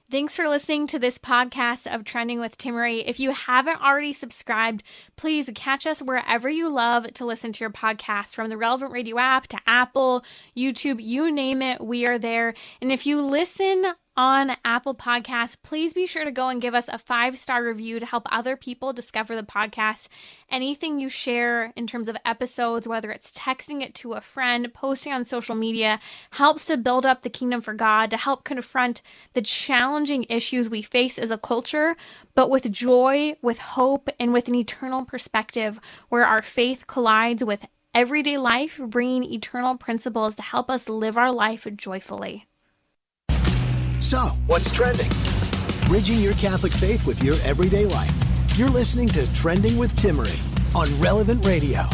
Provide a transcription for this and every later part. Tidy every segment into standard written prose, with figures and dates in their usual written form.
Thanks for listening to this podcast of Trending with Timmerie. If you haven't already subscribed, please catch us wherever you love to listen to your podcast, from the relevant radio app to Apple, YouTube, you name it, we are there. And if you listen on Apple Podcasts, please be sure to go and give us a 5-star review to help other people discover the podcast. Anything you share in terms of episodes, whether it's texting it to a friend, posting on social media, helps to build up the kingdom for God, to help confront the challenging issues we face as a culture, but with joy, with hope, and with an eternal perspective where our faith collides with everyday life, bringing eternal principles to help us live our life joyfully. So, what's trending? Bridging your Catholic faith with your everyday life. You're listening to Trending with Timmerie on Relevant Radio.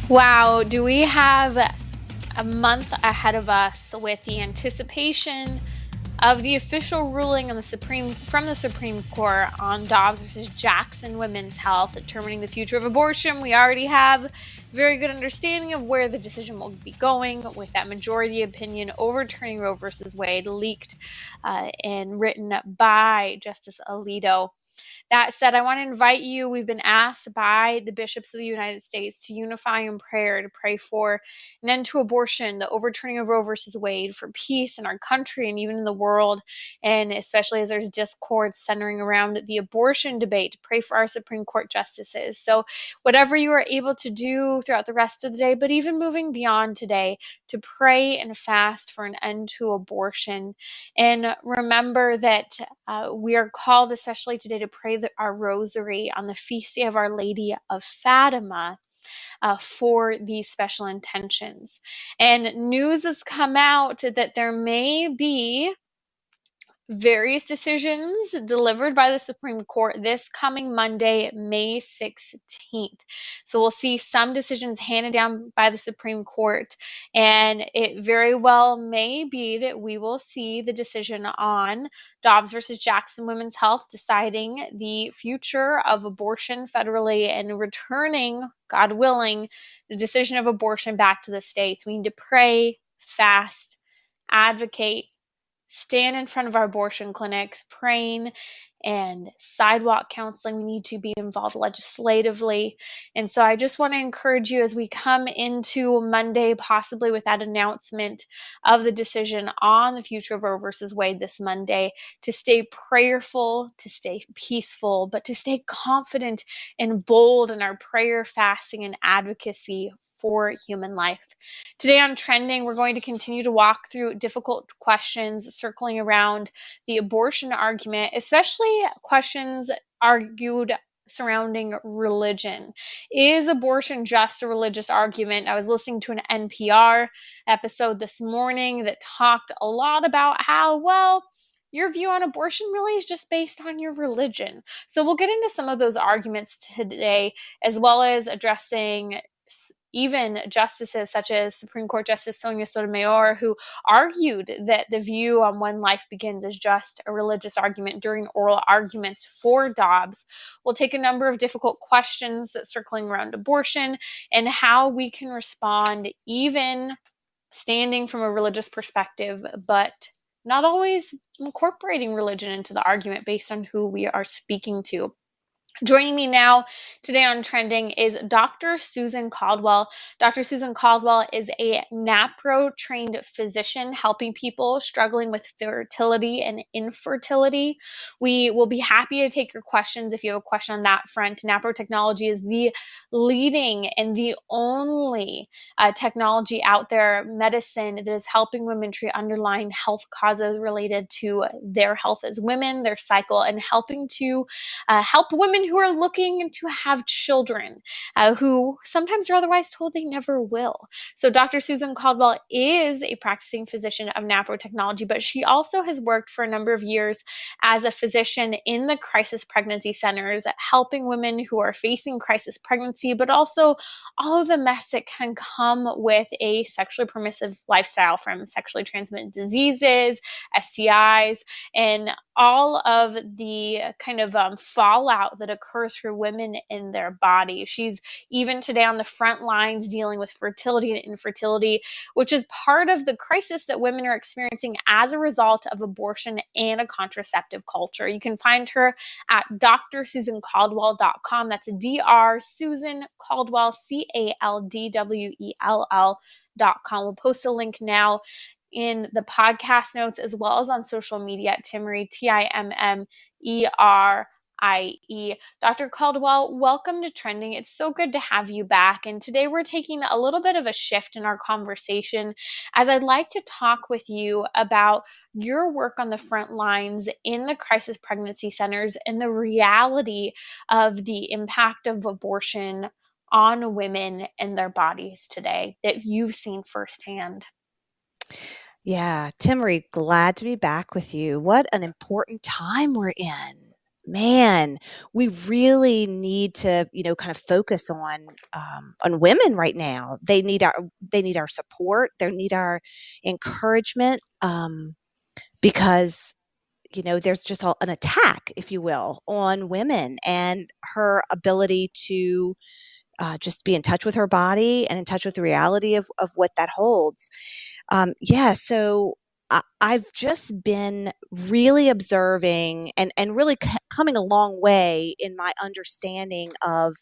Wow, do we have a month ahead of us with the anticipation of the official ruling on from the Supreme Court on Dobbs versus Jackson Women's Health, determining the future of abortion. We already have very good understanding of where the decision will be going, with that majority opinion overturning Roe versus Wade, leaked and written by Justice Alito. That said, I want to invite you. We've been asked by the bishops of the United States to unify in prayer, to pray for an end to abortion, the overturning of Roe versus Wade, for peace in our country and even in the world, and especially as there's discord centering around the abortion debate, to pray for our Supreme Court justices. So whatever you are able to do throughout the rest of the day, but even moving beyond today, to pray and fast for an end to abortion. And remember that we are called, especially today, to pray our rosary on the feast day of Our Lady of Fatima for these special intentions. And news has come out that there may be various decisions delivered by the Supreme Court this coming Monday, May 16th. So we'll see some decisions handed down by the Supreme Court, and it very well may be that we will see the decision on Dobbs versus Jackson Women's Health deciding the future of abortion federally and returning, God willing, the decision of abortion back to the states. We need to pray, fast, advocate, stand in front of our abortion clinics, praying and sidewalk counseling. We need to be involved legislatively. And so I just want to encourage you, as we come into Monday, possibly with that announcement of the decision on the future of Roe versus Wade this Monday, to stay prayerful, to stay peaceful, but to stay confident and bold in our prayer, fasting, and advocacy for human life. Today on Trending, we're going to continue to walk through difficult questions circling around the abortion argument, especially questions argued surrounding religion. Is abortion just a religious argument? I was listening to an NPR episode this morning that talked a lot about how, well, your view on abortion really is just based on your religion. So we'll get into some of those arguments today, as well as addressing even justices such as Supreme Court Justice Sonia Sotomayor, who argued that the view on when life begins is just a religious argument during oral arguments for Dobbs. We'll take a number of difficult questions circling around abortion and how we can respond, even standing from a religious perspective, but not always incorporating religion into the argument based on who we are speaking to. Joining me now today on Trending is Dr. Susan Caldwell. Dr. Susan Caldwell is a NAPRO trained physician helping people struggling with fertility and infertility. We will be happy to take your questions if you have a question on that front. NAPRO technology is the leading and the only technology out there, medicine, that is helping women treat underlying health causes related to their health as women, their cycle, and helping to help women who are looking to have children, who sometimes are otherwise told they never will. So Dr. Susan Caldwell is a practicing physician of NAPRO technology, but she also has worked for a number of years as a physician in the crisis pregnancy centers, helping women who are facing crisis pregnancy, but also all of the mess that can come with a sexually permissive lifestyle, from sexually transmitted diseases, STIs, and all of the kind of fallout that occurs for women in their body. She's even today on the front lines dealing with fertility and infertility, which is part of the crisis that women are experiencing as a result of abortion and a contraceptive culture. You can find her at drsusancaldwell.com. That's Dr. Susan Caldwell, Caldwell.com. We'll post a link now in the podcast notes as well as on social media at Timmerie, Timmerie. Dr. Caldwell, welcome to Trending. It's so good to have you back. And today we're taking a little bit of a shift in our conversation, as I'd like to talk with you about your work on the front lines in the crisis pregnancy centers and the reality of the impact of abortion on women and their bodies today that you've seen firsthand. Yeah, Timmerie, glad to be back with you. What an important time we're in. Man, we really need to, kind of focus on women right now. They need our support. They need our encouragement, because there's just an attack, if you will, on women and her ability to just be in touch with her body and in touch with the reality of what that holds. So I've just been really observing and really coming a long way in my understanding of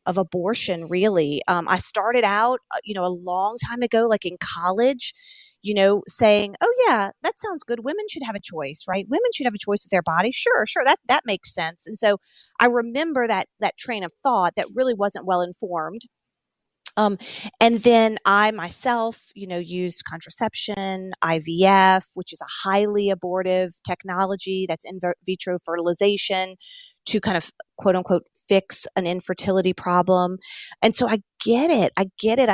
abortion, really. I started out, a long time ago, like in college, saying, oh yeah, that sounds good. Women should have a choice, right? Women should have a choice with their body. Sure, that makes sense. And so I remember that train of thought that really wasn't well informed. Um, and then I myself, use contraception, IVF, which is a highly abortive technology that's in vitro fertilization to kind of quote unquote fix an infertility problem. And so I get it. I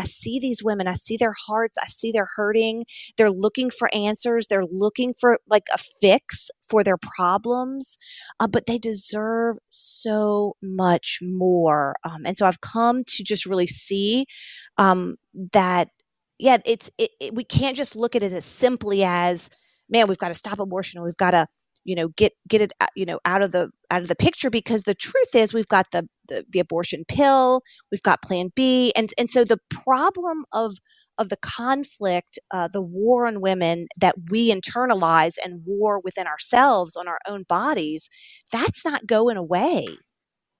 see these women. I see their hearts. I see they're hurting. They're looking for answers. They're looking for like a fix for their problems, but they deserve so much more. And so I've come to just really see that, yeah, we can't just look at it as simply as, man, we've got to stop abortion. We've got to get it, out of the picture, because the truth is we've got the abortion pill, we've got Plan B, and so the problem of the conflict, the war on women that we internalize and war within ourselves on our own bodies, that's not going away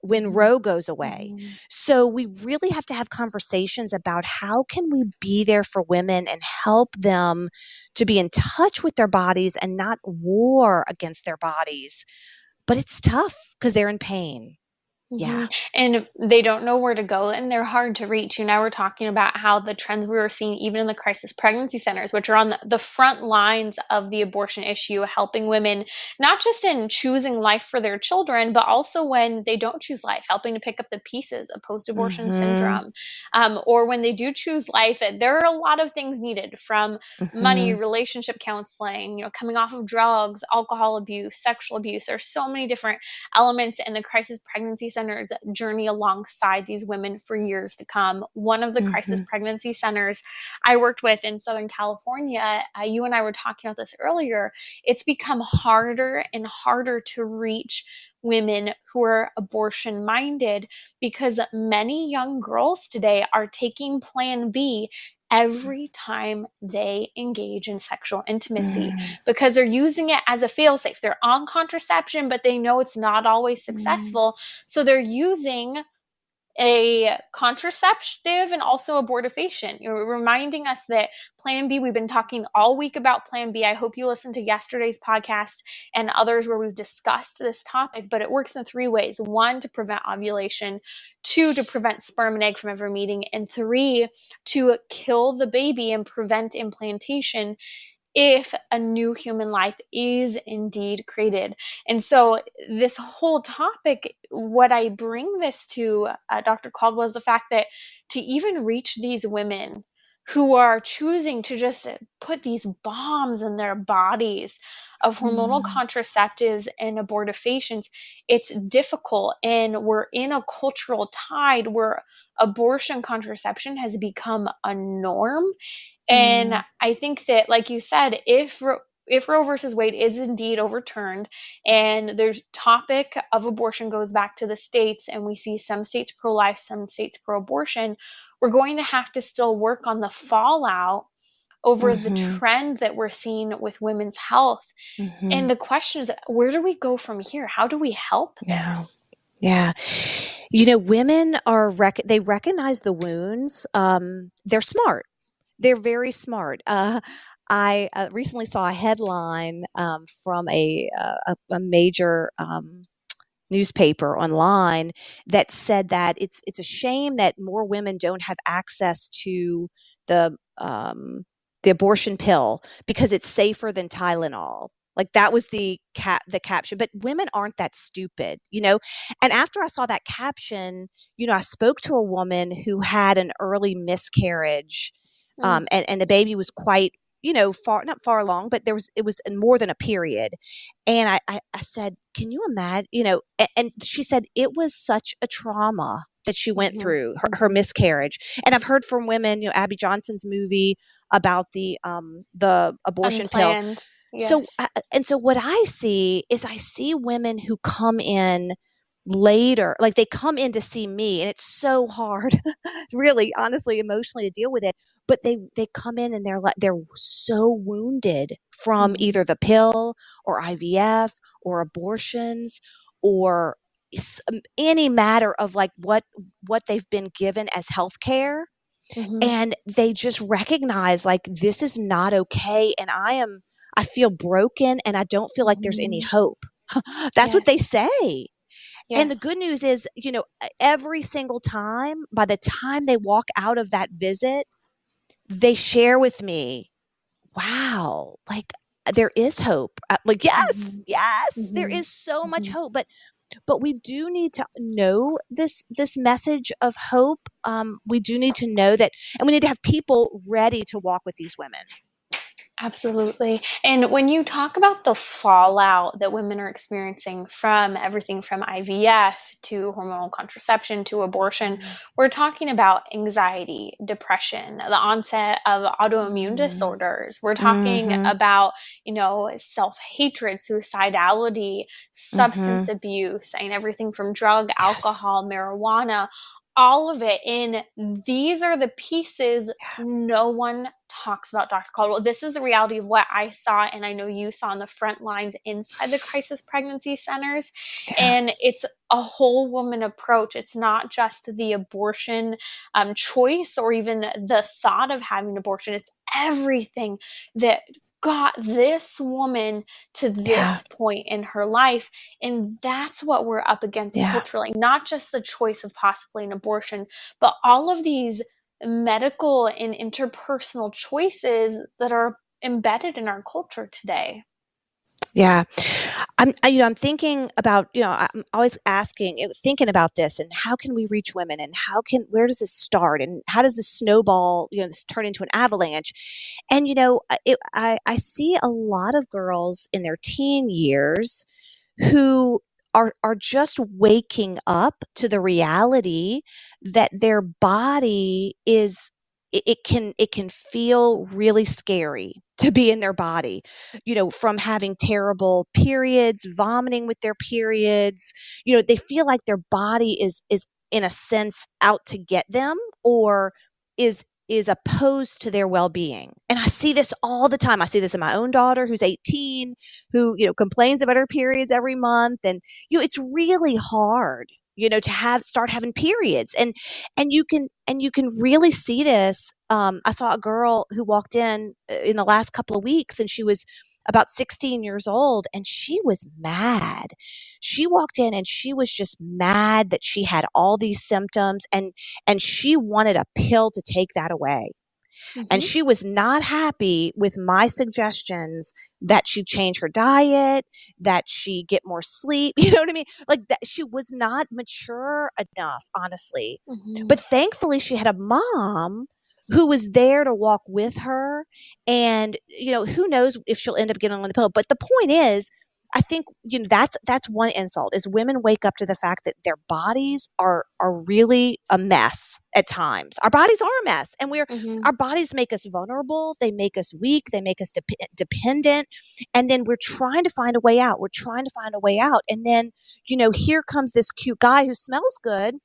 when Roe goes away. Mm-hmm. So we really have to have conversations about how can we be there for women and help them to be in touch with their bodies and not war against their bodies. But it's tough because they're in pain. Yeah. And they don't know where to go, and they're hard to reach. You and I were talking about how the trends we were seeing even in the crisis pregnancy centers, which are on the front lines of the abortion issue, helping women not just in choosing life for their children, but also when they don't choose life, helping to pick up the pieces of post-abortion syndrome. Or when they do choose life, there are a lot of things needed, from money, relationship counseling, coming off of drugs, alcohol abuse, sexual abuse. There's so many different elements in the crisis pregnancy centers journey alongside these women for years to come. One of the crisis pregnancy centers I worked with in Southern California, you and I were talking about this earlier, it's become harder and harder to reach women who are abortion minded, because many young girls today are taking Plan B every time they engage in sexual intimacy, because they're using it as a failsafe. They're on contraception, but they know it's not always successful. So they're using a contraceptive and also abortifacient. You're reminding us that Plan B, we've been talking all week about Plan B. I hope you listened to yesterday's podcast and others where we've discussed this topic, but it works in 3 ways. 1, to prevent ovulation. 2, to prevent sperm and egg from ever meeting. And 3, to kill the baby and prevent implantation if a new human life is indeed created. And so this whole topic, what I bring this to, Dr. Caldwell, is the fact that to even reach these women who are choosing to just put these bombs in their bodies of hormonal contraceptives and abortifacients, it's difficult. And we're in a cultural tide where abortion contraception has become a norm. And I think that, like you said, if if Roe versus Wade is indeed overturned and the topic of abortion goes back to the states and we see some states pro-life, some states pro-abortion, we're going to have to still work on the fallout over the Mm-hmm. trend that we're seeing with women's health. Mm-hmm. And the question is, where do we go from here? How do we help Yeah. this? Yeah. Women they recognize the wounds. They're smart. They're very smart. I recently saw a headline from a major newspaper online that said that it's a shame that more women don't have access to the um, the abortion pill because it's safer than Tylenol. Like that was the caption, but women aren't that stupid, And after I saw that caption, I spoke to a woman who had an early miscarriage, Mm, and the baby was quite, not far along, but it was more than a period. And I said, can you imagine, and she said it was such a trauma that she went mhm, through her mhm. miscarriage. And I've heard from women, Abby Johnson's movie about the abortion pill. Unplanned. So, Yes. and so what I see women who come in later, like they come in to see me, and it's so hard, really, honestly, emotionally to deal with it. But they come in and they're so wounded from Mhm, either the pill or IVF or abortions or any matter of like what they've been given as health care, mhm. and they just recognize like this is not okay, and I feel broken and I don't feel like there's any Mhm. hope. That's what they Yes. say. And the Yes. good news is, every single time, by the time they walk out of that visit, they share with me, wow, like there is hope. Like, yes, Mhm, yes, there mhm, is so much mhm. hope. But we do need to know this message of hope. We do need to know that, and we need to have people ready to walk with these women. Absolutely. And when you talk about the fallout that women are experiencing from everything from IVF to hormonal contraception to abortion, Mhm. we're talking about anxiety, depression, the onset of autoimmune Mhm. disorders. We're talking Mhm. about, self-hatred, suicidality, substance Mhm. abuse, and everything from drug, Yes. alcohol, marijuana, all of it. And these are the pieces no one talks about, Dr. Caldwell. This is the reality of what I saw, and I know you saw on the front lines inside the crisis pregnancy centers. Yeah. And it's a whole woman approach. It's not just the abortion choice or even the thought of having an abortion. It's everything that got this woman to Yeah. this point in her life. And that's what we're up against Yeah. culturally, not just the choice of possibly an abortion, but all of these medical and interpersonal choices that are embedded in our culture today. Yeah. I'm thinking about, I'm always thinking about this and how can we reach women and where does this start and how does this snowball, this turn into an avalanche? And, I see a lot of girls in their teen years who are just waking up to the reality that their body is it can feel really scary to be in their body, from having terrible periods, vomiting with their periods. They feel like their body is in a sense out to get them, or is opposed to their well-being. And I see this all the time. I see this in my own daughter who's 18, who, complains about her periods every month. And, it's really hard, to start having periods. And you can really see this. I saw a girl who walked in the last couple of weeks, and she was about 16 years old, and she was mad. She walked in and she was just mad that she had all these symptoms, and she wanted a pill to take that away. And Mhm, she was not happy with my suggestions that she change her diet, that she get more sleep. You know what I mean? Like that, she was not mature enough, honestly. mhm, But thankfully, she had a mom who was there to walk with her. And, who knows if she'll end up getting on the pill. But the point is, I think, that's one insult, is women wake up to the fact that their bodies are really a mess at times. Our bodies are a mess, and Mhm. our bodies make us vulnerable. They make us weak. They make us dependent. And then we're trying to find a way out. We're trying to find a way out. And then, here comes this cute guy who smells good,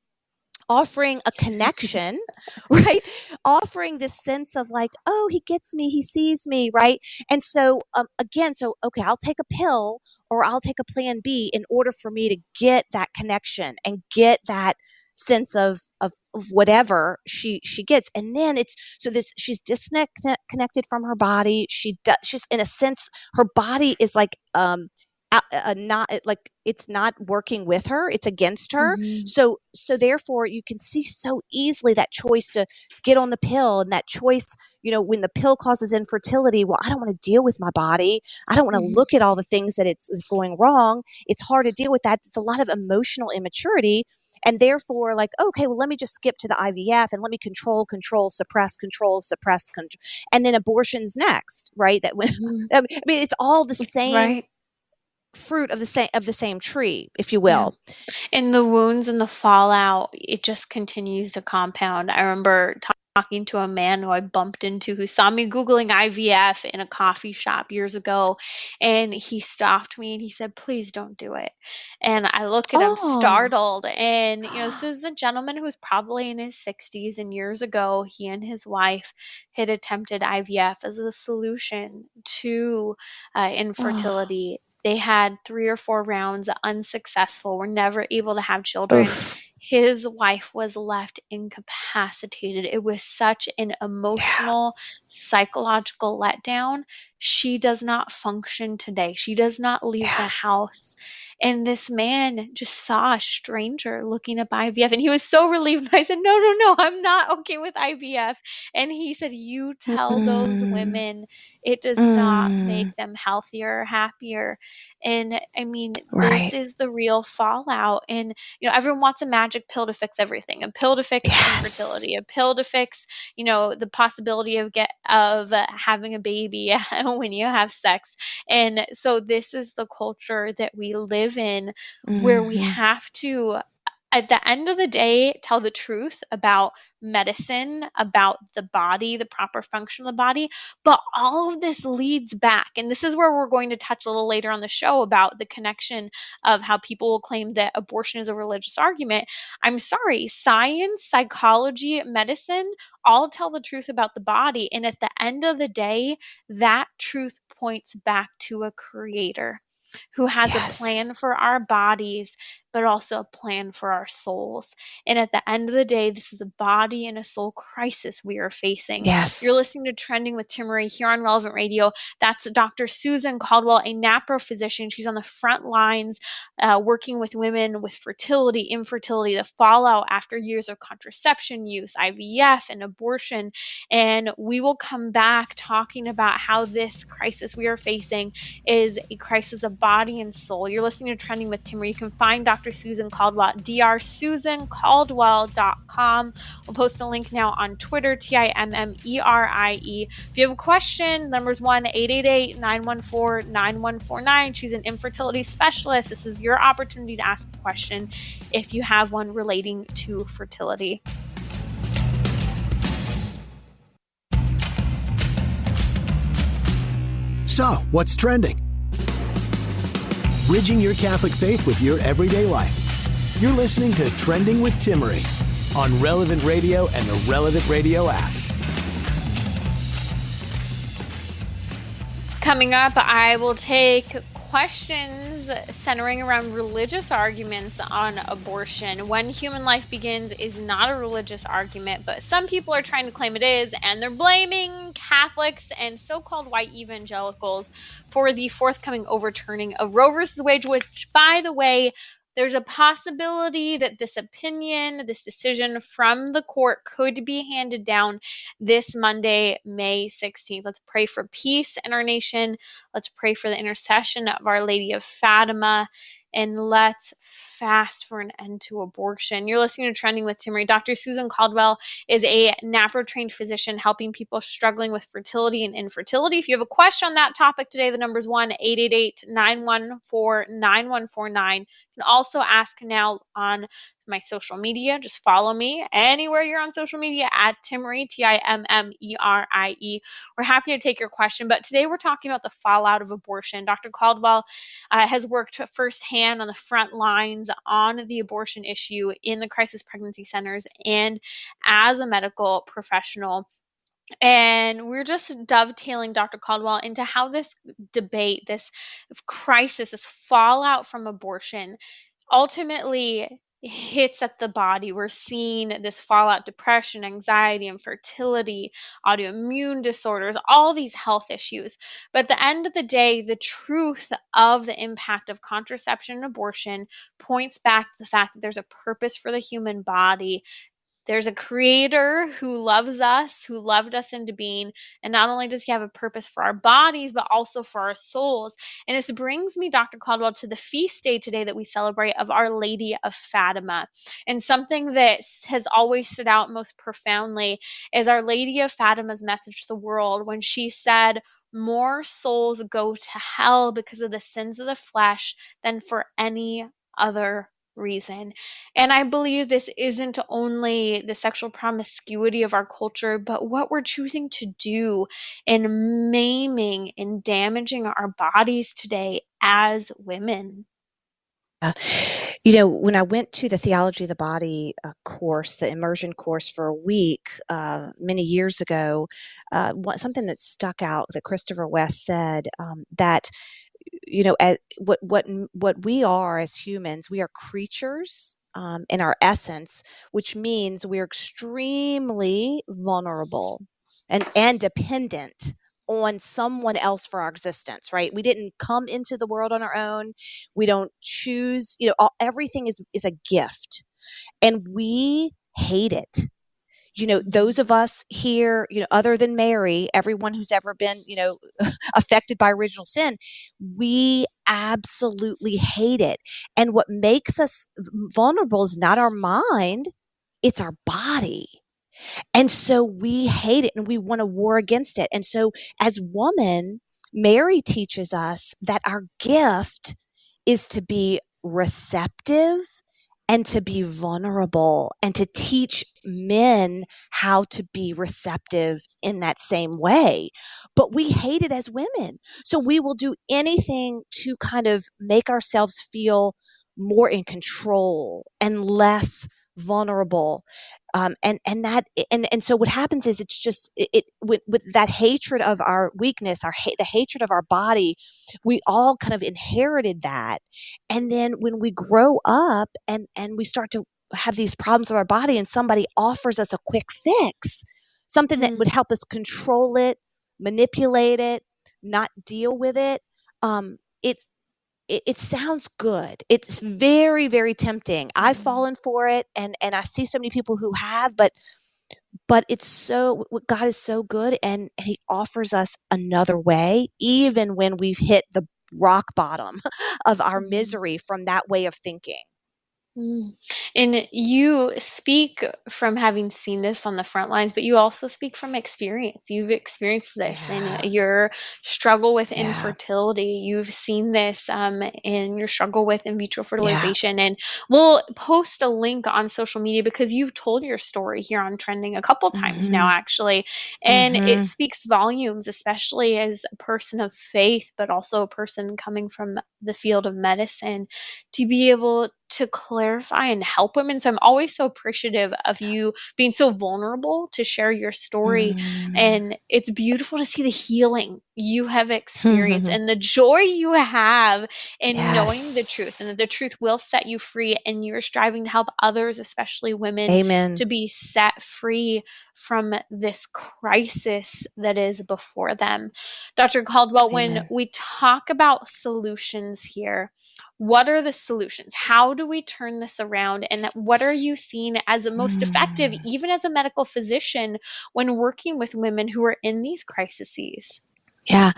offering a connection, right? Offering this sense of like, oh, he gets me, he sees me, right? And so, again, okay, I'll take a pill or I'll take a plan B in order for me to get that connection and get that sense of whatever she gets. And then she's disconnected from her body. She's, in a sense, her body is like, not like, it's not working with her, it's against her. Mhm. So therefore you can see so easily that choice to get on the pill, and that choice, when the pill causes infertility. Well, I don't want to deal with my body. I don't want to Mhm. look at all the things that's going wrong. It's hard to deal with that. It's a lot of emotional immaturity. And therefore, like, okay, well, let me just skip to the IVF and let me suppress, and then abortion's next, right? That when Mhm. I mean, it's all the same Right. fruit of the same tree, if you Yeah. will. And the wounds and the fallout, it just continues to compound. I remember talking to a man who I bumped into who saw me Googling IVF in a coffee shop years ago. And he stopped me and he said, please don't do it. And I look at him Oh. startled. And, this is a gentleman who was probably in his 60s. And years ago, he and his wife had attempted IVF as a solution to Oh. infertility. They had 3 or 4 rounds, unsuccessful, were never able to have children. Oof. His wife was left incapacitated. It was such an Yeah. emotional, psychological letdown. She does not function today. She does not leave the Yeah. house. And this man just saw a stranger looking up IVF, and he was so relieved. I said, "No, no, no, I'm not okay with IVF." And he said, "You tell those Mm. women it does not Mm. make them healthier or happier." And I mean, this Right. is the real fallout. And, everyone wants a magic pill to fix everything, a pill to fix Yes. infertility, a pill to fix, the possibility of having a baby when you have sex. And so this is the culture that we live in, where we Mhm. have to, at the end of the day, tell the truth about medicine, about the body, the proper function of the body. But all of this leads back. And this is where we're going to touch a little later on the show about the connection of how people will claim that abortion is a religious argument. I'm sorry, science, psychology, medicine all tell the truth about the body. And at the end of the day, that truth points back to a creator who has a plan Yes. for our bodies, but also a plan for our souls. And at the end of the day, this is a body and a soul crisis we are facing. You're Yes. listening to Trending with Timmerie here on Relevant Radio. That's Dr. Susan Caldwell, a NAPRO physician. She's on the front lines working with women with fertility, infertility, the fallout after years of contraception use, IVF, and abortion. And we will come back talking about how this crisis we are facing is a crisis of body and soul. You're listening to Trending with Timmerie. You can find Dr. Susan Caldwell at drsusancaldwell.com. We'll post a link now on Twitter, Timmerie. If you have a question, number's 1-888-914-9149. She's an infertility specialist. This is your opportunity to ask a question if you have one relating to fertility. So, what's trending? Bridging your Catholic faith with your everyday life. You're listening to Trending with Timmerie on Relevant Radio and the Relevant Radio app. Coming up, I will take questions centering around religious arguments on abortion. When human life begins is not a religious argument, but some people are trying to claim it is, and they're blaming Catholics and so-called white evangelicals for the forthcoming overturning of Roe versus Wade, which, by the way, there's a possibility that this opinion, this decision from the court could be handed down this Monday, May 16th. Let's pray for peace in our nation. Let's pray for the intercession of Our Lady of Fatima. and let's fast for an end to abortion. You're listening to Trending with Timmerie. Dr. Susan Caldwell is a NAPRO trained physician helping people struggling with fertility and infertility. If you have a question on that topic today, the number is 1-888-914-9149. You can also ask now on my social media. Just follow me anywhere you're on social media at Timmerie, Timmerie. We're happy to take your question, but today we're talking about the fallout of abortion. Dr. Caldwell has worked firsthand on the front lines on the abortion issue in the crisis pregnancy centers and as a medical professional. And we're just dovetailing Dr. Caldwell into how this debate, this crisis, this fallout from abortion ultimately hits at the body. We're seeing this fallout: depression, anxiety, infertility, autoimmune disorders, all these health issues. But at the end of the day, the truth of the impact of contraception and abortion points back to the fact that there's a purpose for the human body. There's a creator who loves us, who loved us into being. And not only does he have a purpose for our bodies, but also for our souls. And this brings me, Dr. Caldwell, to the feast day today that we celebrate of Our Lady of Fatima. And something that has always stood out most profoundly is Our Lady of Fatima's message to the world when she said, "More souls go to hell because of the sins of the flesh than for any other reason." And I believe this isn't only the sexual promiscuity of our culture, but what we're choosing to do in maiming and damaging our bodies today as women. When I went to the Theology of the Body course, the immersion course for a week many years ago, something that stuck out that Christopher West said, that as what we are as humans, we are creatures in our essence, which means we're extremely vulnerable and dependent on someone else for our existence, right? We didn't come into the world on our own. We don't choose, everything is a gift, and we hate it. Those of us here, other than Mary, everyone who's ever been, affected by original sin, we absolutely hate it. And what makes us vulnerable is not our mind, it's our body. And so we hate it and we want to war against it. And so as woman, Mary teaches us that our gift is to be receptive and to be vulnerable and to teach men how to be receptive in that same way. But we hate it as women. So we will do anything to kind of make ourselves feel more in control and less vulnerable. And so what happens is it's just with that hatred of our weakness, the hatred of our body, we all kind of inherited that. And then when we grow up and we start to have these problems with our body and somebody offers us a quick fix, something that would help us control it, manipulate it, not deal with it, it sounds good. It's very, very tempting. I've fallen for it, and I see so many people who have, but God is so good, and he offers us another way, even when we've hit the rock bottom of our misery from that way of thinking. And you speak from having seen this on the front lines, but you also speak from experience. You've experienced this in your struggle with infertility. You've seen this in your struggle with in vitro fertilization. And we'll post a link on social media because you've told your story here on Trending a couple times now, actually. And it speaks volumes, especially as a person of faith, but also a person coming from the field of medicine, to be able to clarify and help women. So I'm always so appreciative of you being so vulnerable to share your story. And it's beautiful to see the healing you have experienced and the joy you have in knowing the truth, and that the truth will set you free. And you're striving to help others, especially women, to be set free from this crisis that is before them. Dr. Caldwell, when we talk about solutions here, what are the solutions? How do we turn this around? And what are you seeing as the most effective, even as a medical physician, when working with women who are in these crises? Yeah.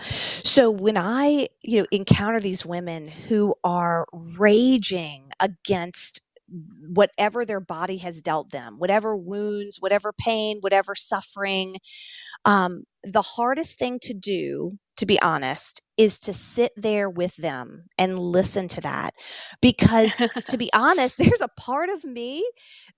So when I, encounter these women who are raging against whatever their body has dealt them, whatever wounds, whatever pain, whatever suffering, the hardest thing to do, to be honest, is to sit there with them and listen to that. Because to be honest, there's a part of me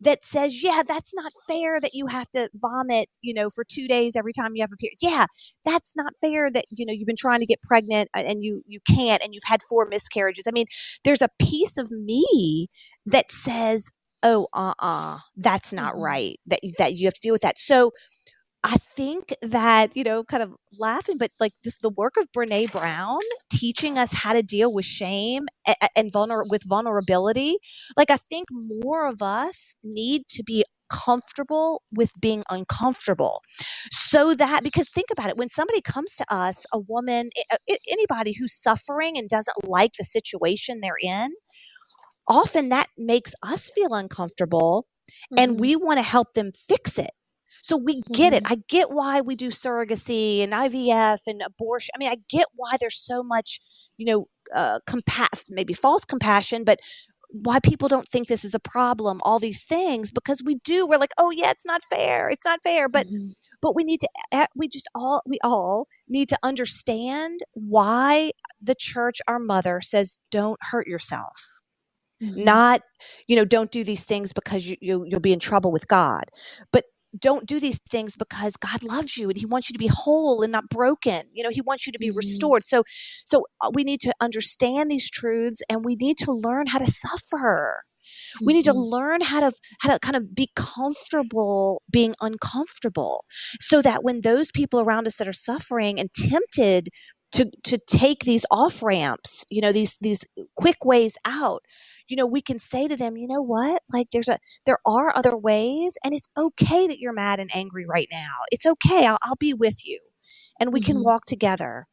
that says, yeah, that's not fair that you have to vomit, for 2 days every time you have a period. Yeah, that's not fair that, you've been trying to get pregnant and you can't, and you've had 4 miscarriages. I mean, there's a piece of me that says, oh, that's not Mhm. right, that you have to deal with that. So I think that, kind of laughing, but like this, the work of Brene Brown teaching us how to deal with shame and with vulnerability. Like, I think more of us need to be comfortable with being uncomfortable, so that, because think about it, when somebody comes to us, a woman, anybody who's suffering and doesn't like the situation they're in, often that makes us feel uncomfortable, and Mhm. we want to help them fix it. So we get it. Mhm. I get why we do surrogacy and IVF and abortion. I mean, I get why there's so much, maybe false compassion, but why people don't think this is a problem, all these things, because we do. We're like, oh yeah, it's not fair. It's not fair. Mhm. But we need to, we all need to understand why the church, our mother, says, don't hurt yourself. Mhm. Not, don't do these things because you'll be in trouble with God, but don't do these things because God loves you and he wants you to be whole and not broken. He wants you to be Mhm. restored. So we need to understand these truths, and we need to learn how to suffer. We need to Mhm. learn how to kind of be comfortable being uncomfortable, so that when those people around us that are suffering and tempted to take these off ramps, these quick ways out, we can say to them, you know what? Like, there are other ways, and it's okay that you're mad and angry right now. It's okay. I'll be with you, and we can Mhm. walk together.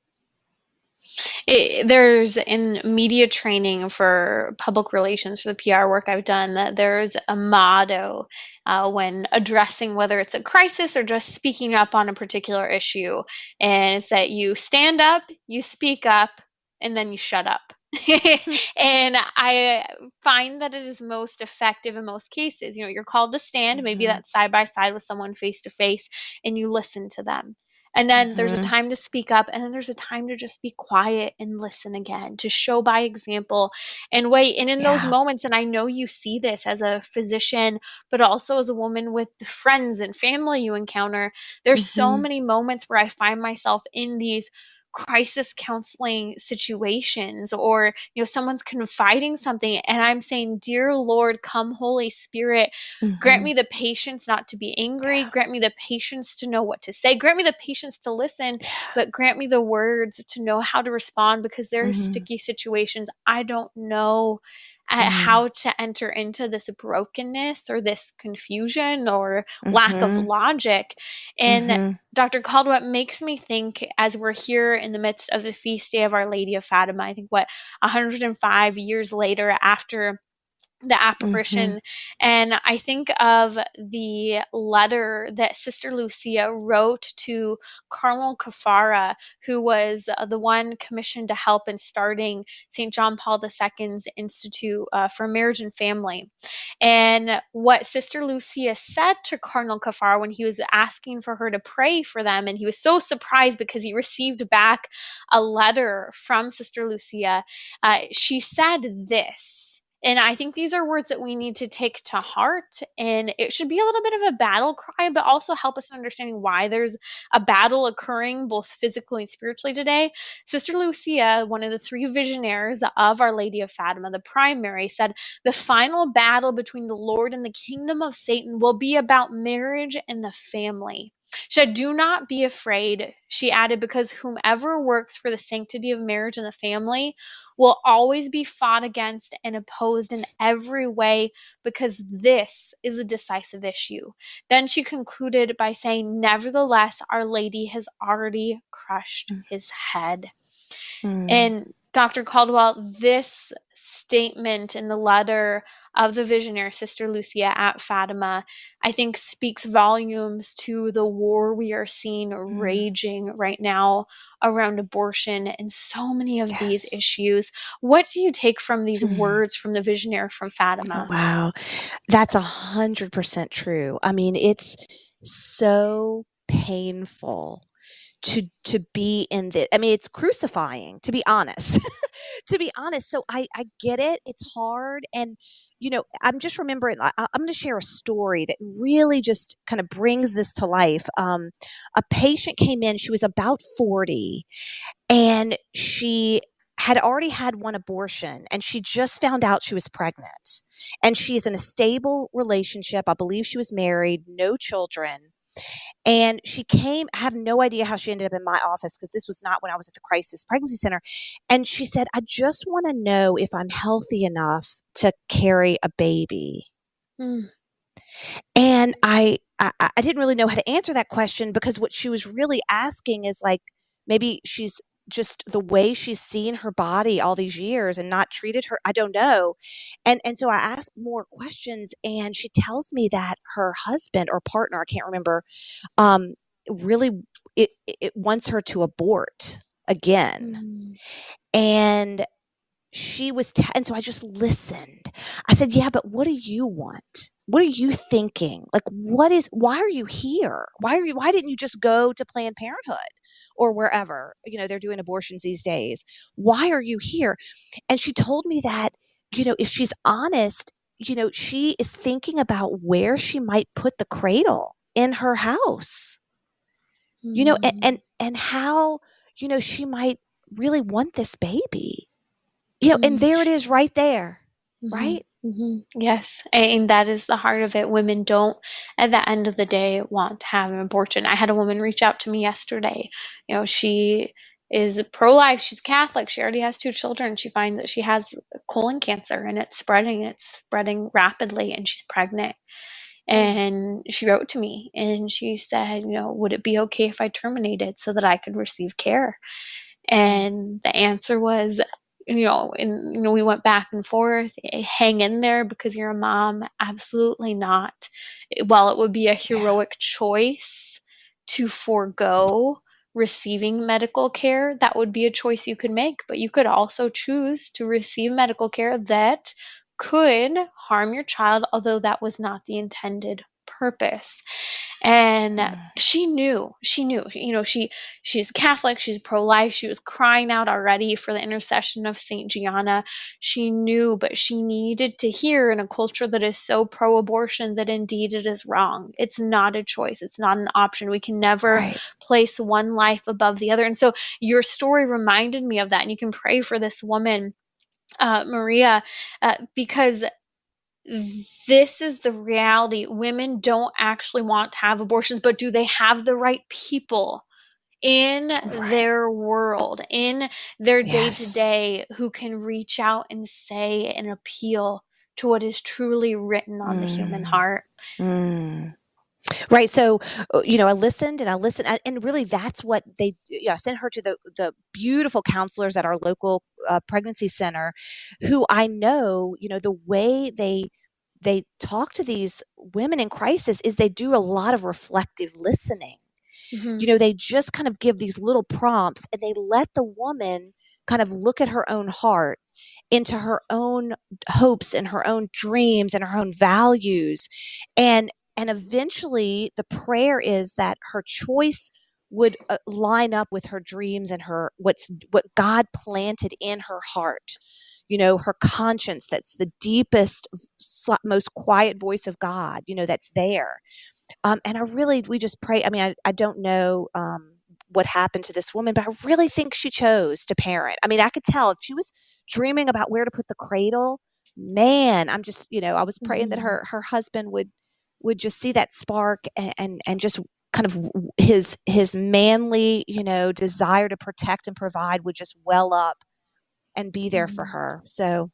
There's in media training for public relations for the PR work I've done that there's a motto when addressing whether it's a crisis or just speaking up on a particular issue, and it's that you stand up, you speak up, and then you shut up. And I find that it is most effective in most cases. You're called to stand, maybe Mhm. that's side by side with someone face to face, and you listen to them. And then there's a Mhm. time to speak up, and then there's a time to just be quiet and listen again, to show by example and wait. And in those Yeah. moments, and I know you see this as a physician, but also as a woman with friends and family you encounter, there's so Mhm. many moments where I find myself in these crisis counseling situations, or someone's confiding something and I'm saying, dear Lord, come Holy Spirit, grant Mhm. me the patience not to be angry. Grant me the patience to know what to say. Grant me the patience to listen, Yeah. but grant me the words to know how to respond, because there are Mhm. sticky situations. I don't know Mhm. how to enter into this brokenness or this confusion or lack of Mhm. logic. And Mhm. Dr. Caldwell makes me think, as we're here in the midst of the feast day of Our Lady of Fatima, I think 105 years later after the Mhm. apparition. And I think of the letter that Sister Lucia wrote to Cardinal Caffarra, who was the one commissioned to help in starting St. John Paul II's Institute for Marriage and Family. And what Sister Lucia said to Cardinal Caffarra when he was asking for her to pray for them, and he was so surprised because he received back a letter from Sister Lucia, she said this. And I think these are words that we need to take to heart. And it should be a little bit of a battle cry, but also help us in understanding why there's a battle occurring both physically and spiritually today. Sister Lucia, one of the three visionaries of Our Lady of Fatima, the primary, said, the final battle between the Lord and the kingdom of Satan will be about marriage and the family. She said, do not be afraid, she added, because whomever works for the sanctity of marriage and the family will always be fought against and opposed in every way, because this is a decisive issue. Then she concluded by saying, nevertheless, Our Lady has already crushed his head. Mhm. And Dr. Caldwell, this statement in the letter of the visionary Sister Lucia at Fatima, I think speaks volumes to the war we are seeing raging right now around abortion and so many of these Yes. issues. What do you take from these Hmm. words from the visionary from Oh, Fatima? wow. That's 100% true. I mean, it's so painful to be in this. I mean, it's crucifying, to be honest. To be honest. So I get it. It's hard. And, I'm just remembering, I'm going to share a story that really just kind of brings this to life. A patient came in, she was about 40, and she had already had one abortion, and she just found out she was pregnant. And she's in a stable relationship. I believe she was married, no children. And she came, I have no idea how she ended up in my office because this was not when I was at the crisis pregnancy center. And she said, I just want to know if I'm healthy enough to carry a baby. Mm, And I didn't really know how to answer that question, because what she was really asking is, like, maybe she's just the way she's seen her body all these years and not treated her. I don't know. And so I asked more questions, and she tells me that her husband or partner, I can't remember, um, really, it wants her to abort again. mm, And and so I just listened. I said, yeah, but what do you want? What are you thinking? Like, why are you here? Why didn't you just go to Planned Parenthood or wherever, they're doing abortions these days? Why are you here? And she told me that, if she's honest, she is thinking about where she might put the cradle in her house, mm, and how, she might really want this baby. And mm. there it is right there, Mhm, right? mhm. Yes, and that is the heart of it. Women don't, at the end of the day, want to have an abortion. I had a woman reach out to me yesterday. She is pro-life. She's Catholic. She already has two children. She finds that she has colon cancer, and it's spreading. It's spreading rapidly, and she's pregnant. Mm, And she wrote to me, and she said, would it be okay if I terminated so that I could receive care? mm, And the answer was, we went back and forth. Hang in there because you're a mom. Absolutely not. While it would be a yeah. heroic choice to forego receiving medical care, that would be a choice you could make. But you could also choose to receive medical care that could harm your child, although that was not the intended purpose. And Mm, she's Catholic, she's pro-life, she was crying out already for the intercession of Saint Gianna. She knew, but she needed to hear, in a culture that is so pro-abortion, that indeed it is wrong. It's not a choice, it's not an option. We can never right. place one life above the other. And so your story reminded me of that, and you can pray for this woman, Maria, because this is the reality. Women don't actually want to have abortions, but do they have the right people in Right. their world, in their day to Yes. day, who can reach out and say and appeal to what is truly written on the human Mm, heart? mm. Right. So, I listened and I listened, and really that's what I sent her to the beautiful counselors at our local pregnancy center, who I know, the way they talk to these women in crisis is they do a lot of reflective listening. Hmm. They just kind of give these little prompts, and they let the woman kind of look at her own heart, into her own hopes and her own dreams and her own values. And eventually the prayer is that her choice would line up with her dreams and what God planted in her heart. Her conscience, that's the deepest, most quiet voice of God, that's there. And we just pray. I mean, I don't know what happened to this woman, but I really think she chose to parent. I mean, I could tell if she was dreaming about where to put the cradle, man, I'm just, I was praying that Hmm. her husband would just see that spark, and just kind of his manly, desire to protect and provide would just well up and be there for Hmm. her. So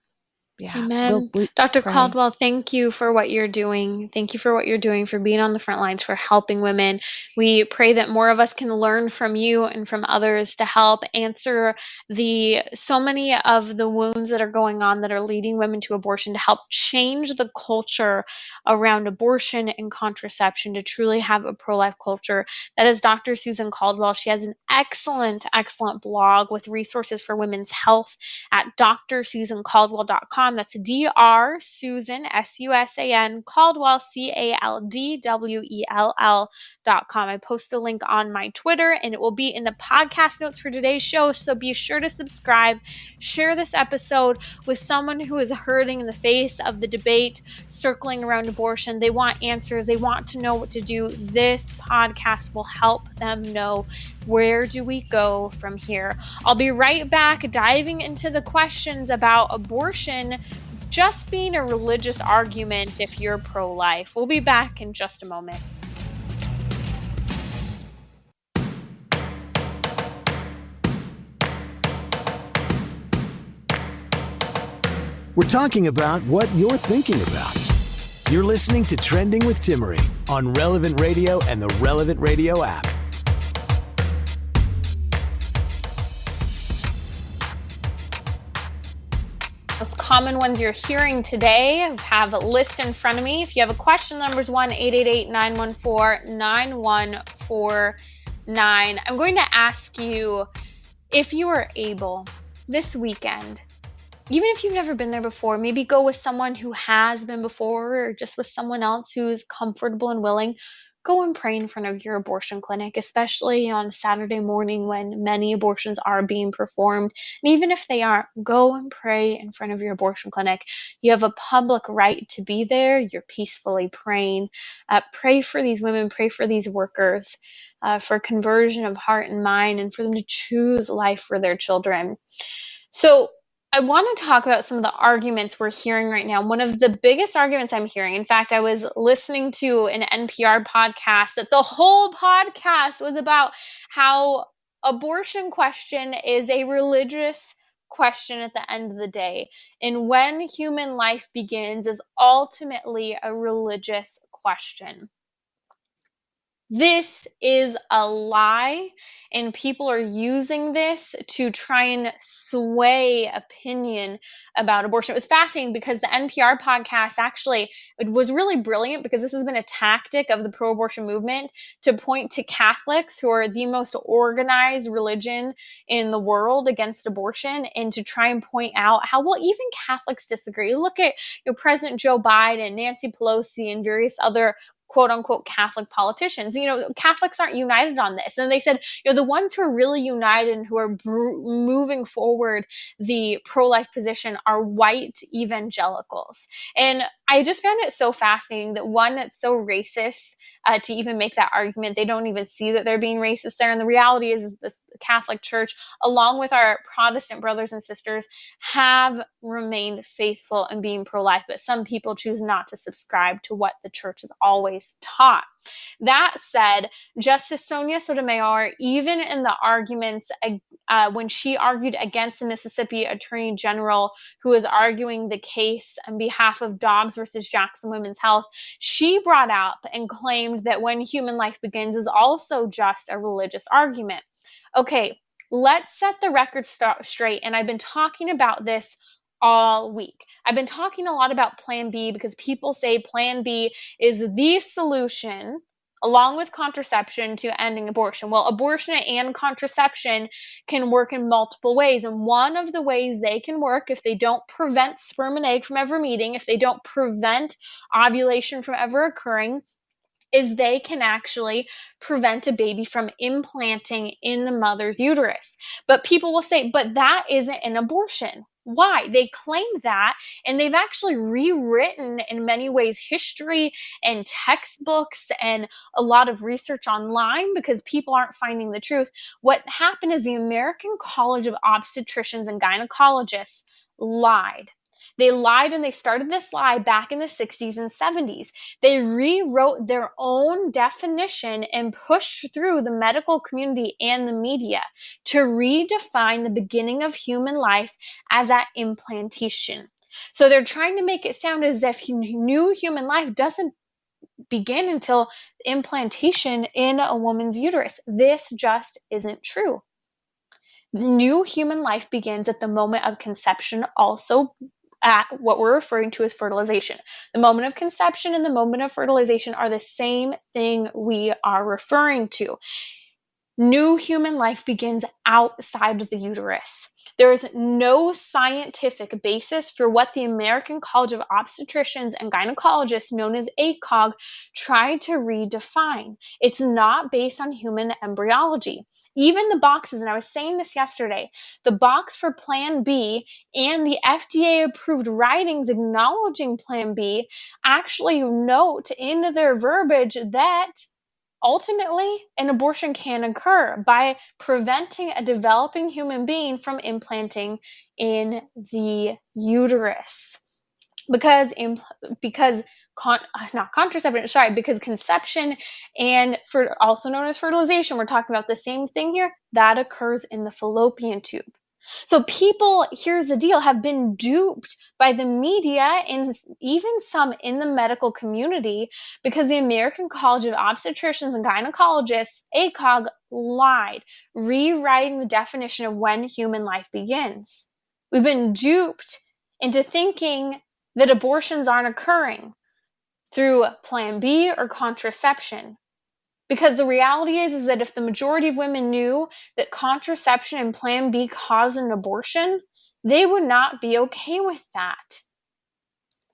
Yeah. Amen. We Dr. pray. Caldwell, thank you for what you're doing. Thank you for what you're doing, for being on the front lines, for helping women. We pray that more of us can learn from you and from others to help answer so many of the wounds that are going on that are leading women to abortion, to help change the culture around abortion and contraception, to truly have a pro-life culture. That is Dr. Susan Caldwell. She has an excellent, excellent blog with resources for women's health at drsusancaldwell.com. That's Dr. Susan, Susan, Caldwell, Caldwell.com. I post a link on my Twitter, and it will be in the podcast notes for today's show. So be sure to subscribe. Share this episode with someone who is hurting in the face of the debate circling around abortion. They want answers. They want to know what to do. This podcast will help them know, where do we go from here. I'll be right back diving into the questions about abortion just being a religious argument if you're pro-life. We'll be back in just a moment. We're talking about what you're thinking about. You're listening to Trending with Timmerie on Relevant Radio and the Relevant Radio app. Most common ones you're hearing today, I have a list in front of me. If you have a question, the number is 1-888-914-9149. I'm going to ask you, if you are able this weekend, even if you've never been there before, maybe go with someone who has been before, or just with someone else who is comfortable and willing. Go and pray in front of your abortion clinic, especially on a Saturday morning when many abortions are being performed. And even if they aren't, go and pray in front of your abortion clinic. You have a public right to be there. You're peacefully praying. Pray for these women, pray for these workers, for conversion of heart and mind, and for them to choose life for their children. So I want to talk about some of the arguments we're hearing right now. One of the biggest arguments I'm hearing, in fact, I was listening to an NPR podcast that the whole podcast was about how abortion question is a religious question at the end of the day. And when human life begins is ultimately a religious question. This is a lie, and people are using this to try and sway opinion about abortion. It was fascinating because the NPR podcast actually, it was really brilliant, because this has been a tactic of the pro-abortion movement to point to Catholics, who are the most organized religion in the world against abortion, and to try and point out how, well, even Catholics disagree. Look at President Joe Biden, Nancy Pelosi, and various other quote unquote Catholic politicians. Catholics aren't united on this. And they said, the ones who are really united and who are moving forward the pro-life position are white evangelicals. And I just found it so fascinating that one that's so racist to even make that argument. They don't even see that they're being racist there. And the reality is the Catholic Church, along with our Protestant brothers and sisters, have remained faithful in being pro-life, but some people choose not to subscribe to what the church has always taught. That said, Justice Sonia Sotomayor, even in the arguments when she argued against the Mississippi Attorney General, who was arguing the case on behalf of Dobbs versus Jackson Women's Health, she brought up and claimed that when human life begins is also just a religious argument. Okay, let's set the record straight. And I've been talking about this all week. I've been talking a lot about Plan B, because people say Plan B is the solution, along with contraception, to ending abortion. Well, abortion and contraception can work in multiple ways. And one of the ways they can work, if they don't prevent sperm and egg from ever meeting, if they don't prevent ovulation from ever occurring, is they can actually prevent a baby from implanting in the mother's uterus. But people will say, but that isn't an abortion. Why? They claim that, and they've actually rewritten, in many ways, history and textbooks and a lot of research online, because people aren't finding the truth. What happened is the American College of Obstetricians and Gynecologists lied. They lied, and they started this lie back in the 60s and 70s. They rewrote their own definition and pushed through the medical community and the media to redefine the beginning of human life as that implantation. So they're trying to make it sound as if new human life doesn't begin until implantation in a woman's uterus. This just isn't true. The new human life begins at the moment of conception, also at what we're referring to as fertilization. The moment of conception and the moment of fertilization are the same thing we are referring to. New human life begins outside of the uterus. There is no scientific basis for what the American College of Obstetricians and Gynecologists, known as ACOG, tried to redefine. It's not based on human embryology. Even the boxes, and I was saying this yesterday, the box for Plan B and the FDA-approved writings acknowledging Plan B actually note in their verbiage that ultimately, an abortion can occur by preventing a developing human being from implanting in the uterus. Because conception and also known as fertilization, we're talking about the same thing here, that occurs in the fallopian tube. So people, here's the deal, have been duped by the media and even some in the medical community because the American College of Obstetricians and Gynecologists, ACOG, lied, rewriting the definition of when human life begins. We've been duped into thinking that abortions aren't occurring through Plan B or contraception. Because the reality is that if the majority of women knew that contraception and Plan B cause an abortion, they would not be okay with that.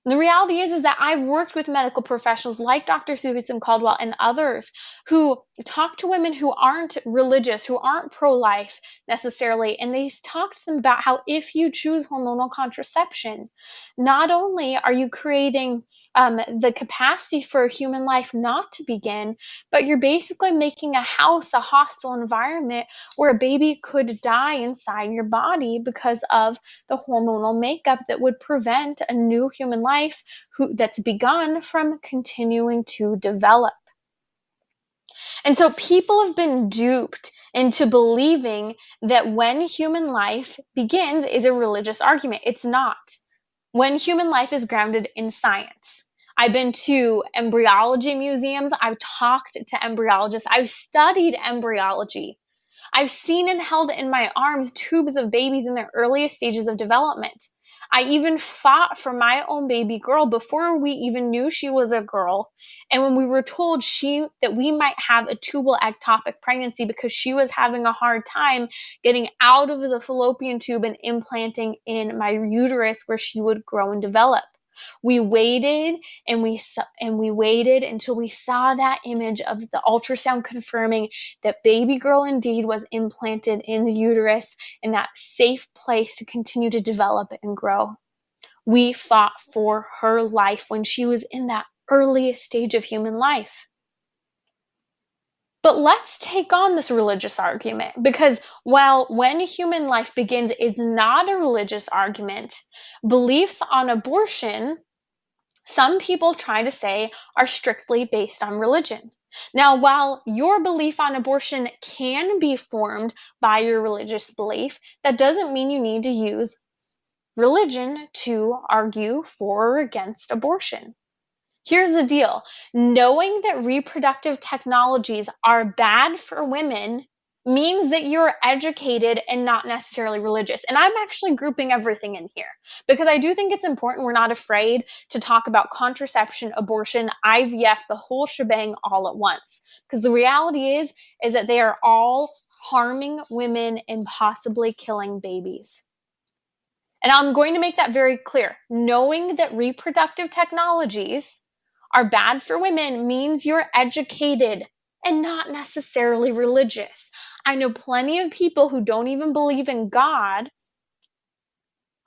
The reality is that I've worked with medical professionals like Dr. Susan Caldwell and others who talk to women who aren't religious, who aren't pro-life necessarily, and they talk to them about how if you choose hormonal contraception, not only are you creating the capacity for human life not to begin, but you're basically making a house a hostile environment where a baby could die inside your body because of the hormonal makeup that would prevent a new human life that's begun from continuing to develop. And so people have been duped into believing that when human life begins is a religious argument. It's not. When human life is grounded in science. I've been to embryology museums. I've talked to embryologists. I've studied embryology. I've seen and held in my arms tubes of babies in their earliest stages of development. I even fought for my own baby girl before we even knew she was a girl. And when we were told that we might have a tubal ectopic pregnancy because she was having a hard time getting out of the fallopian tube and implanting in my uterus where she would grow and develop. We waited and we waited until we saw that image of the ultrasound confirming that baby girl indeed was implanted in the uterus in that safe place to continue to develop and grow. We fought for her life when she was in that earliest stage of human life. But let's take on this religious argument because while when human life begins is not a religious argument, beliefs on abortion, some people try to say, are strictly based on religion. Now, while your belief on abortion can be formed by your religious belief, that doesn't mean you need to use religion to argue for or against abortion. Here's the deal. Knowing that reproductive technologies are bad for women means that you're educated and not necessarily religious. And I'm actually grouping everything in here because I do think it's important we're not afraid to talk about contraception, abortion, IVF, the whole shebang all at once. Because the reality is that they are all harming women and possibly killing babies. And I'm going to make that very clear. Knowing that reproductive technologies are bad for women means you're educated and not necessarily religious. I know plenty of people who don't even believe in God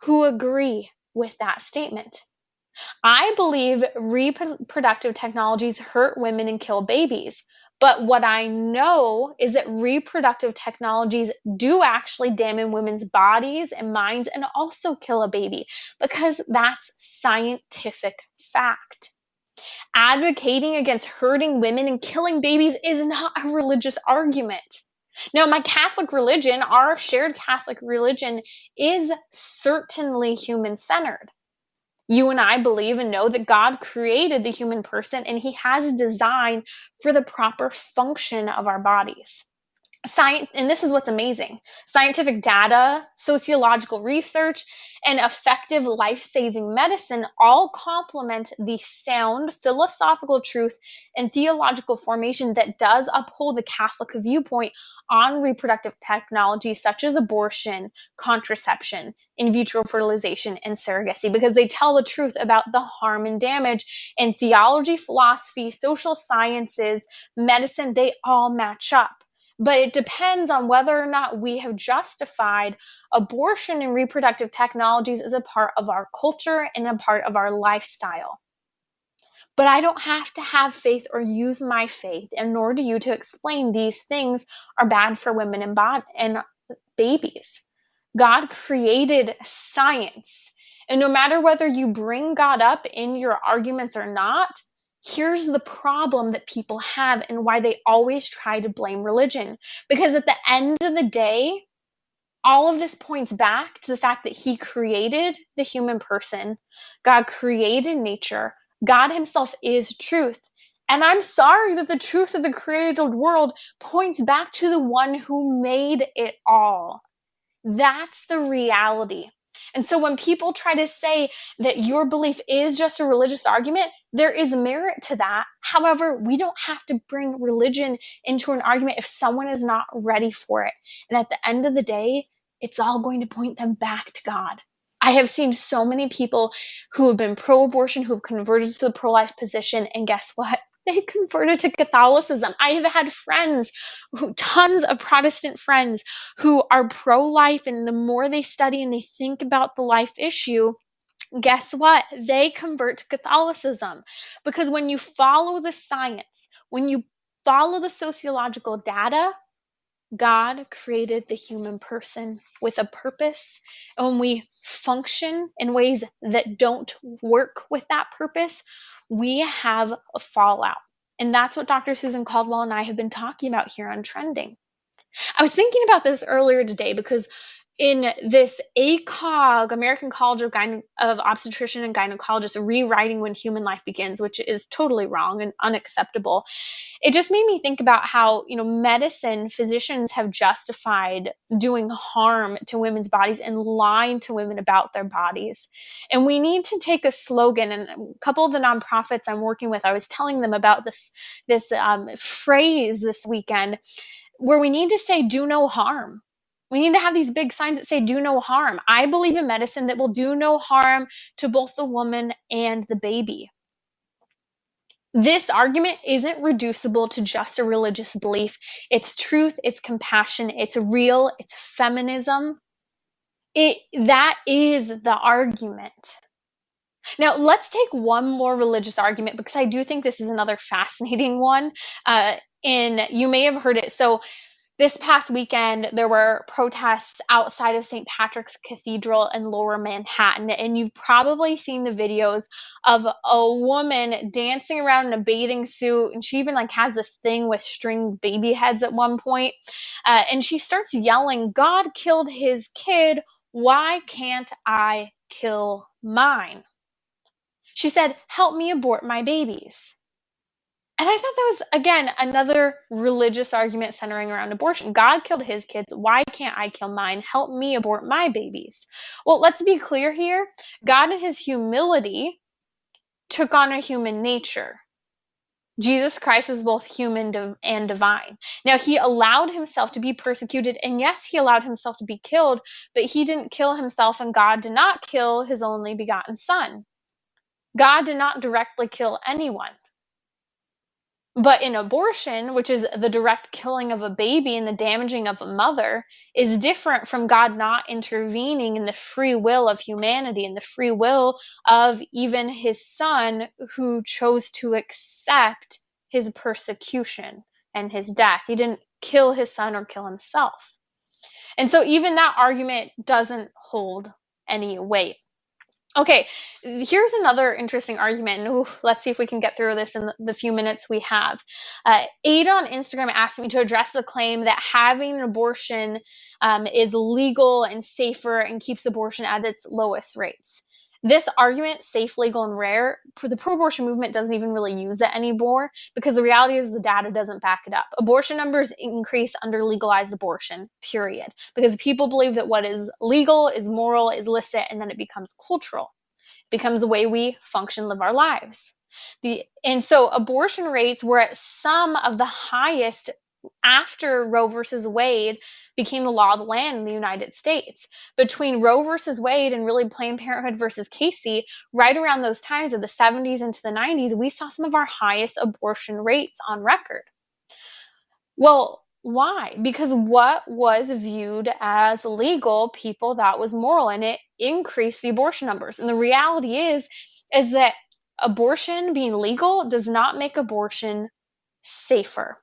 who agree with that statement. I believe reproductive technologies hurt women and kill babies. But what I know is that reproductive technologies do actually damage women's bodies and minds and also kill a baby because that's scientific fact. Advocating against hurting women and killing babies is not a religious argument. Now, my Catholic religion, our shared Catholic religion, is certainly human-centered. You and I believe and know that God created the human person, and he has a design for the proper function of our bodies. Science, and this is what's amazing, scientific data, sociological research, and effective life-saving medicine all complement the sound philosophical truth and theological formation that does uphold the Catholic viewpoint on reproductive technologies such as abortion, contraception, in vitro fertilization, and surrogacy, because they tell the truth about the harm and damage. In theology, philosophy, social sciences, medicine, they all match up. But it depends on whether or not we have justified abortion and reproductive technologies as a part of our culture and a part of our lifestyle. But I don't have to have faith or use my faith, and nor do you, to explain these things are bad for women and babies. God created science. And no matter whether you bring God up in your arguments or not, here's the problem that people have and why they always try to blame religion. Because at the end of the day, all of this points back to the fact that he created the human person. God created nature. God himself is truth. And I'm sorry that the truth of the created world points back to the one who made it all. That's the reality. And so when people try to say that your belief is just a religious argument, there is merit to that. However, we don't have to bring religion into an argument if someone is not ready for it. And at the end of the day, it's all going to point them back to God. I have seen so many people who have been pro-abortion, who have converted to the pro-life position, and guess what? They converted to Catholicism. I have had friends, tons of Protestant friends, who are pro-life, and the more they study and they think about the life issue, guess what? They convert to Catholicism. Because when you follow the science, when you follow the sociological data, God created the human person with a purpose. And when we function in ways that don't work with that purpose, we have a fallout. And that's what Dr. Susan Caldwell and I have been talking about here on Trending. I was thinking about this earlier today because in this ACOG, American College of Obstetrician and Gynecologists, rewriting When Human Life Begins, which is totally wrong and unacceptable, it just made me think about how, medicine, physicians have justified doing harm to women's bodies and lying to women about their bodies. And we need to take a slogan, and a couple of the nonprofits I'm working with, I was telling them about this phrase this weekend, where we need to say, do no harm. We need to have these big signs that say, do no harm. I believe in medicine that will do no harm to both the woman and the baby. This argument isn't reducible to just a religious belief. It's truth, it's compassion, it's real, it's feminism. That is the argument. Now, let's take one more religious argument, because I do think this is another fascinating one. And you may have heard it. So this past weekend, there were protests outside of St. Patrick's Cathedral in Lower Manhattan, and you've probably seen the videos of a woman dancing around in a bathing suit, and she even has this thing with string baby heads at one point, and she starts yelling, "God killed his kid, why can't I kill mine?" She said, "Help me abort my babies." And I thought that was, again, another religious argument centering around abortion. God killed his kids. Why can't I kill mine? Help me abort my babies. Well, let's be clear here. God, in his humility, took on a human nature. Jesus Christ is both human and divine. Now, he allowed himself to be persecuted, and yes, he allowed himself to be killed, but he didn't kill himself, and God did not kill his only begotten son. God did not directly kill anyone. But in abortion, which is the direct killing of a baby and the damaging of a mother, is different from God not intervening in the free will of humanity and the free will of even his son, who chose to accept his persecution and his death. He didn't kill his son or kill himself. And so even that argument doesn't hold any weight. Okay, here's another interesting argument. Ooh, let's see if we can get through this in the few minutes we have. Ada on Instagram asked me to address the claim that having an abortion is legal and safer and keeps abortion at its lowest rates. This argument, safe, legal, and rare, the pro-abortion movement doesn't even really use it anymore because the reality is the data doesn't back it up. Abortion numbers increase under legalized abortion, period, because people believe that what is legal is moral, is licit, and then it becomes cultural. It becomes the way we function, live our lives. And so abortion rates were at some of the highest after Roe versus Wade became the law of the land in the United States. Between Roe versus Wade and really Planned Parenthood versus Casey, right around those times of the 70s into the 90s, we saw some of our highest abortion rates on record. Well, why? Because what was viewed as legal, people thought was moral, and it increased the abortion numbers. And the reality is that abortion being legal does not make abortion safer.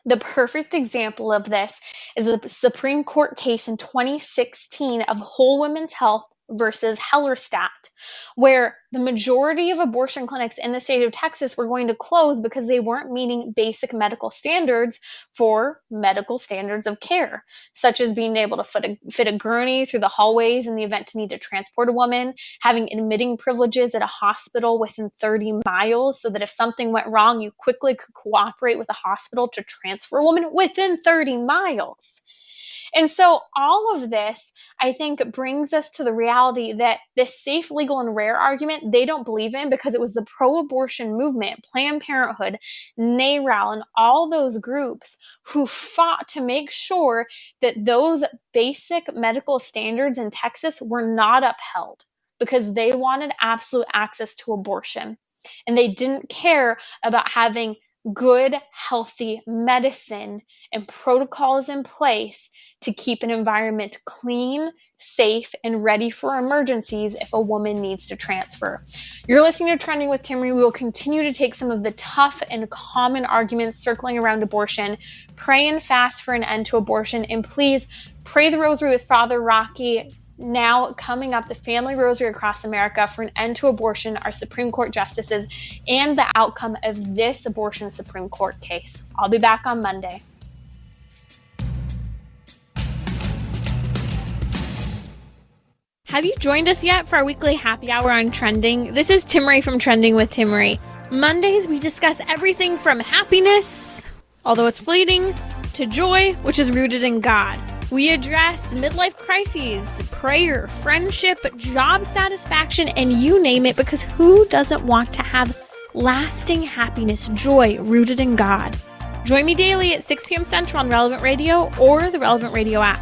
The perfect example of this is a Supreme Court case in 2016 of Whole Women's Health versus Hellerstadt, where the majority of abortion clinics in the state of Texas were going to close because they weren't meeting basic medical standards for medical standards of care, such as being able to fit a gurney through the hallways in the event to need to transport a woman, having admitting privileges at a hospital within 30 miles so that if something went wrong, you quickly could cooperate with a hospital to transfer a woman within 30 miles. And so all of this, I think, brings us to the reality that this safe, legal, and rare argument, they don't believe in because it was the pro-abortion movement, Planned Parenthood, NARAL, and all those groups who fought to make sure that those basic medical standards in Texas were not upheld because they wanted absolute access to abortion. And they didn't care about having good, healthy medicine and protocols in place to keep an environment clean, safe, and ready for emergencies if a woman needs to transfer. You're listening to Trending with Timmerie. We will continue to take some of the tough and common arguments circling around abortion, pray and fast for an end to abortion, and please pray the rosary with Father Rocky. Now coming up, the Family Rosary across America for an end to abortion, our Supreme Court justices, and the outcome of this abortion Supreme Court case. I'll be back on Monday. Have you joined us yet for our weekly happy hour on Trending? This is Timmerie from Trending with Timmerie. Mondays, we discuss everything from happiness, although it's fleeting, to joy, which is rooted in God. We address midlife crises, prayer, friendship, job satisfaction, and you name it, because who doesn't want to have lasting happiness, joy rooted in God? Join me daily at 6 p.m. Central on Relevant Radio or the Relevant Radio app.